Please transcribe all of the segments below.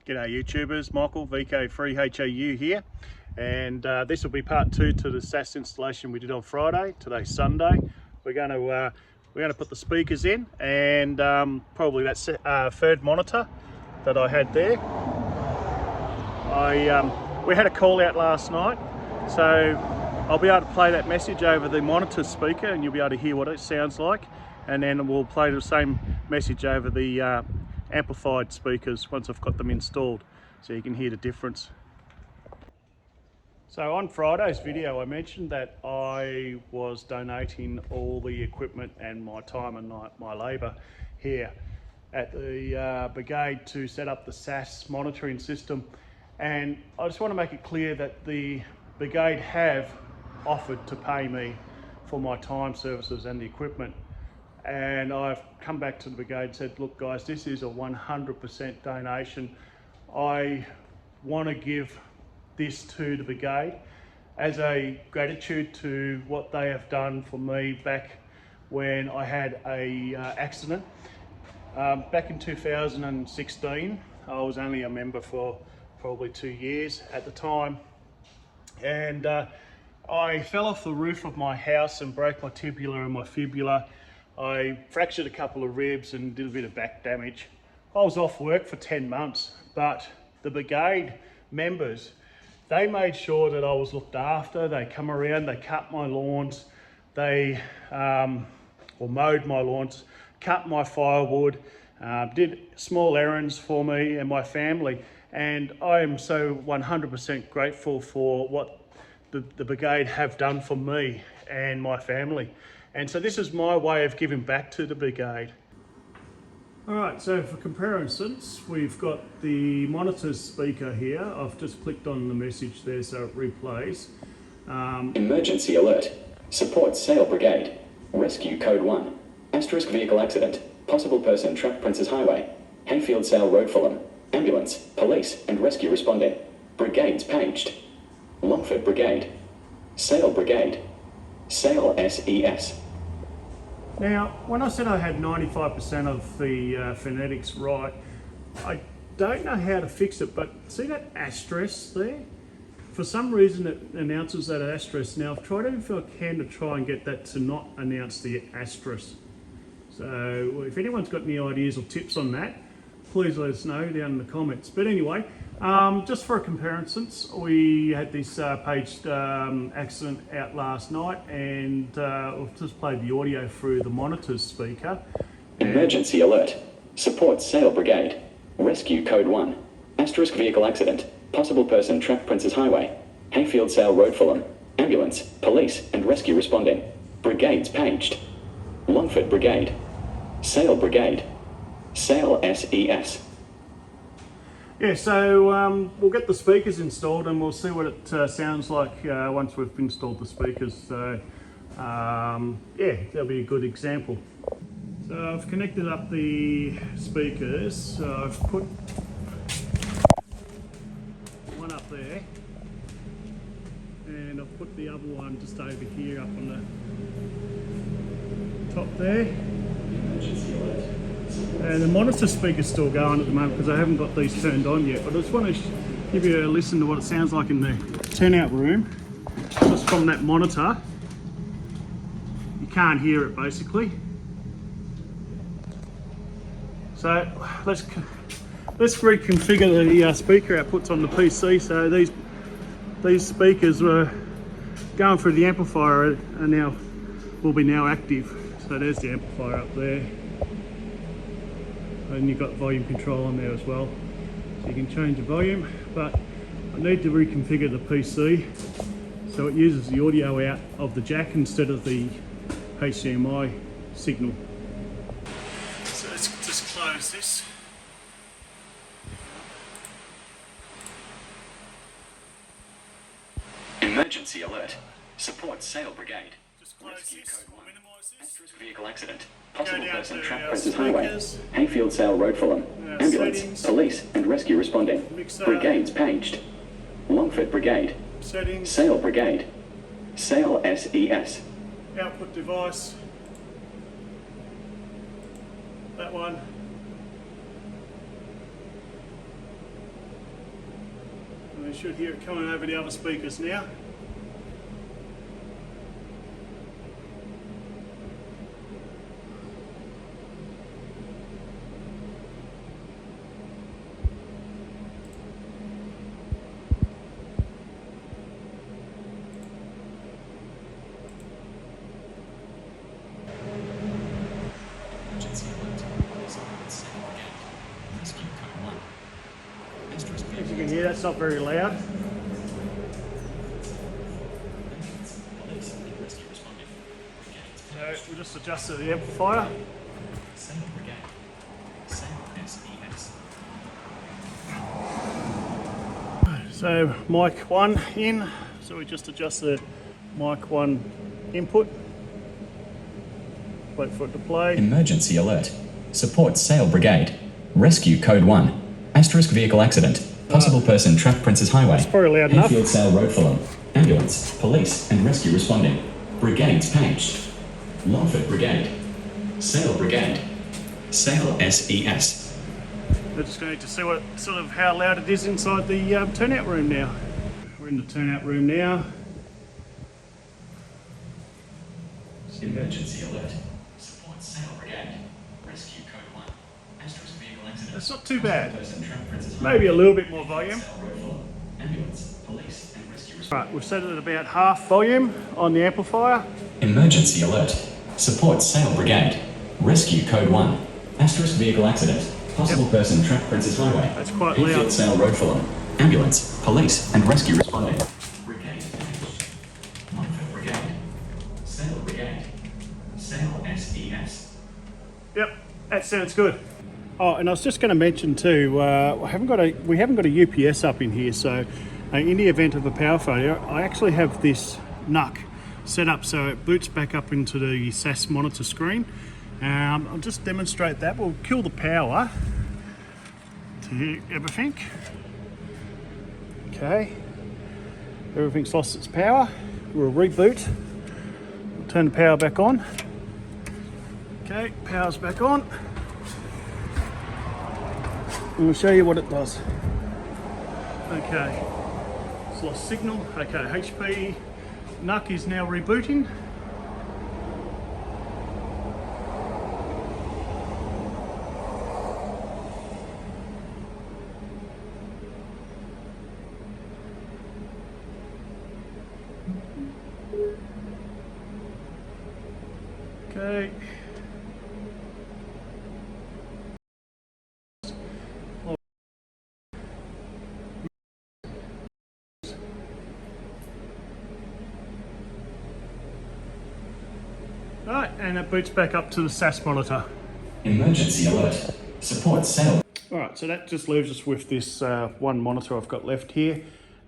G'day YouTubers, Michael, VK3HAU here, and this will be part 2 to the SAS installation we did on Friday. Today's Sunday. We're going to put the speakers in, and probably that third monitor that I had there. We had a call out last night, so I'll be able to play that message over the monitor speaker, and you'll be able to hear what it sounds like, and then we'll play the same message over the amplified speakers once I've got them installed, so you can hear the difference. So on Friday's video I mentioned that I was donating all the equipment and my time and my labour here at the Brigade to set up the SAS monitoring system, and I just want to make it clear that the Brigade have offered to pay me for my time, services and the equipment. And I've come back to the Brigade and said, look guys, this is a 100% donation. I want to give this to the Brigade as a gratitude to what they have done for me back when I had a accident. Back in 2016, I was only a member for probably 2 years at the time. And I fell off the roof of my house and broke my tibia and my fibula. I fractured a couple of ribs and did a bit of back damage. I was off work for 10 months, but the Brigade members, they made sure that I was looked after. They come around, they cut my lawns, they mowed my lawns, cut my firewood, did small errands for me and my family. And I am so 100% grateful for what the Brigade have done for me and my family. And so this is my way of giving back to the Brigade. Alright, so for comparisons, we've got the monitor speaker here. I've just clicked on the message there so it replays. Emergency alert. Support Sale Brigade. Rescue code 1. Asterisk vehicle accident. Possible person trapped Princes Highway. Hayfield Sale Road Fulham. Ambulance, police and rescue responding. Brigades paged. Longford Brigade. Sale Brigade. Sale SAS. Now, when I said I had 95% of the phonetics right, I don't know how to fix it, but see that asterisk there? For some reason it announces that asterisk. Now I've tried if I can to try and get that to not announce the asterisk. So if anyone's got any ideas or tips on that, please let us know down in the comments. But anyway, just for a comparison, we had this paged accident out last night, and we've just played the audio through the monitor's speaker. Emergency alert. Support Sale Brigade. Rescue code 1. Asterisk vehicle accident. Possible person trapped Princes Highway. Hayfield Sale Road Fulham. Ambulance, police and rescue responding. Brigades paged. Longford Brigade. Sale Brigade. Sale SAS. Yeah, so we'll get the speakers installed and we'll see what it sounds like once we've installed the speakers. So yeah, that'll be a good example. So I've connected up the speakers. So I've put one up there, and I've put the other one just over here up on the top there. And the monitor speaker's still going at the moment because I haven't got these turned on yet, but I just want to give you a listen to what it sounds like in the turnout room, just from that monitor. You can't hear it basically. So let's reconfigure the speaker outputs on the PC. So these speakers were going through the amplifier and will be now active. So there's the amplifier up there. And you've got volume control on there as well, so you can change the volume, but I need to reconfigure the PC so it uses the audio out of the jack instead of the HDMI signal. So let's just close this. Emergency alert. Support Sale Brigade. Just close this, we'll minimise this. Asterisk vehicle accident. Possible person to trapped Princes Highway. Hayfield Sale Road Fulham. Ambulance, settings. police and rescue responding. Brigades paged. Longford Brigade. Settings. Sale Brigade. Sale SAS. Output device. That one. We should hear it coming over the other speakers now. As you can hear, that's not very loud. So we'll just adjust the amplifier. So mic 1 in, so we just adjust the mic 1 input. Wait for it to play. Emergency alert. Support Sale Brigade. Rescue code 1. Asterisk vehicle accident. Possible person trapped Princess Highway. It's probably loud enough. Hayfield Sale Road Fulham. Ambulance, police and rescue responding. Brigades paged. Longford Brigade. Sale Brigade. Sale SAS. We're just going to see what sort of how loud it is inside the turnout room now. We're in the turnout room now. Emergency alert. Support Sale Brigade. Rescue code 1. Asterisk vehicle accident. That's not too bad. Person trapped Princess Highway. Maybe a little bit more volume. Sale Road Fulham. Ambulance, police and rescue responding. Right, we've set it at about half volume on the amplifier. Emergency alert. Support Sale Brigade. Rescue code 1. Asterisk vehicle accident. Possible person trapped Princess Highway. That's quite Hayfield loud. Sale Road Fulham. Ambulance, police and rescue responding. Brigade paged. Longford Brigade. Sale Brigade. Sale SAS. Yep, that sounds good. Oh, and I was just going to mention too, we haven't got a UPS up in here, so in the event of a power failure, I actually have this NUC set up so it boots back up into the SAS monitor screen. I'll just demonstrate that. We'll kill the power to everything. Okay, everything's lost its power. We'll reboot. We'll turn the power back on. Okay, power's back on. And we'll show you what it does. Okay, it's lost signal. Okay, HP NUC is now rebooting. Okay. Right, and it boots back up to the SAS monitor. Emergency alert. Support Sale. Alright, so that just leaves us with this one monitor I've got left here.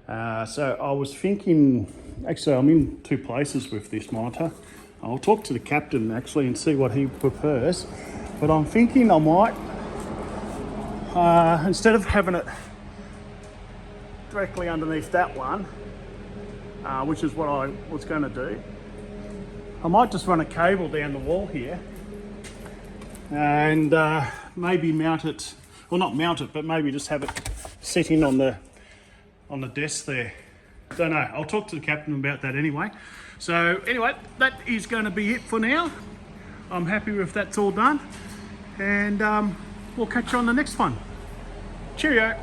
So I was thinking, actually I'm in two places with this monitor. I'll talk to the captain actually and see what he prefers. But I'm thinking I might, instead of having it directly underneath that one, which is what I was going to do, I might just run a cable down the wall here and maybe mount it, well not mount it, but maybe just have it sitting on the desk there. Don't know, I'll talk to the captain about that anyway. So anyway, that is going to be it for now. I'm happy with that's all done, and we'll catch you on the next one. Cheerio.